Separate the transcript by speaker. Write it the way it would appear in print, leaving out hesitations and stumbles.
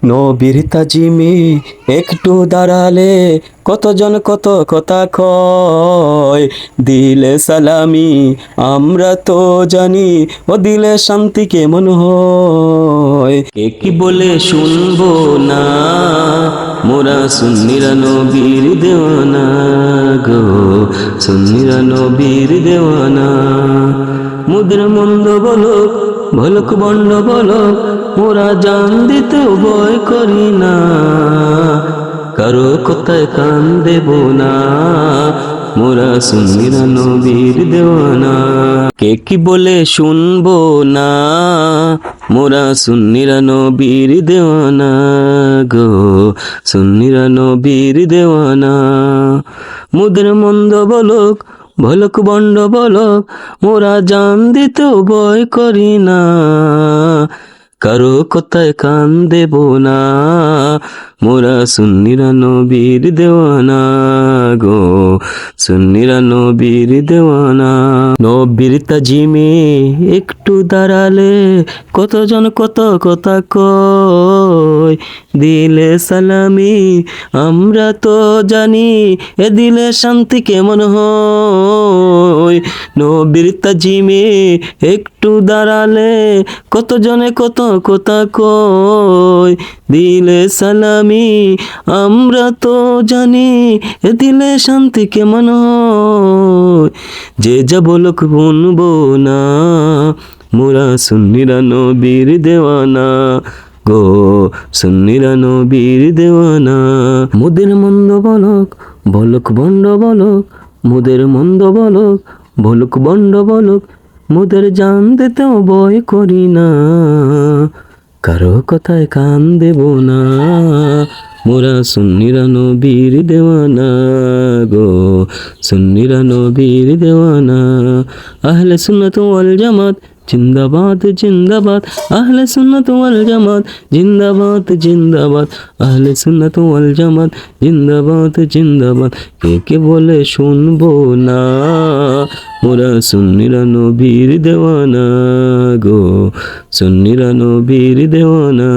Speaker 1: নবীর তাজিমে একটু দাঁড়ালে কতজন কত কথা কয়। দিলে সালামি আমরা তো জানি, ও দিলে শান্তি কেমন হয়। কে কি বলে শুনবো না, মোরা সুন্নিরা নবীর দেওয়ানা গো, সুন্নিরা নবীর দেওয়ানা। মুদের মন্দ বলক ভলক বন্ড বলক, মোরা জান দিতেও ভয় করি না, কারো কথায় কান দেব না, মোরা সুন্নিরা নবীর দেওয়ানা। কে কি বলে শুনবো না, মোরা সুন্নিরা নবীর দেওয়ানা গো, সুন্নিরা নবীর দেওয়ানা। মুদের মন্দ বলক ভলক বন্ড বলক, মোরা জান দিতেও ভয় করি না, কারো কথায় কান দেব না, মোরা সুন্নিরা নবীর দেওয়ানা গো, সুন্নিরা নবীর দেওয়ানা। নবীর তাজিমে একটু দাঁড়ালে কতজন কত কথা কয়। দিলে সালামি আমরা তো জানি, এ দিলে শান্তি কেমন হয়। নবীর তাজিমে একটু দাঁড়ালে কতজনে কত কথা কয়। দিলে সালামি আমরা তো জানি, এ দিলে শান্তি কেমন হয়। যে যা বলক শুনবো না, মোরা সুন্নিরা নবীর দেওয়ানা গো, সুন্নিরা নবীর দেওয়ানা। মুদের মন্দ বলক বলক বন্ড বলক, মুদের মন্দ বলক বলক বন্ড বলক, মুদের জান দিতেও ভয় করি না, কারো কথায় কান দেব না, মোরা সুন্নিরা নবীর দেওয়ানা গো, সুন্নিরা নবীর দেওয়ানা। আহলে সুন্নাত ওয়াল জামাত জিন্দাবাদ জিন্দাবাদ, আহলে সুন্নাত ওয়াল জামাত জিন্দাবাদ জিন্দাবাদ, আহলে সুন্নাত ওয়াল জামাত জিন্দাবাদ জিন্দাবাদ। কে কে বলে শুনবো না, মোরা সুন্নিরা নবীর দেওয়ানা গো, সুন্নিরা নবীর দেওয়ানা।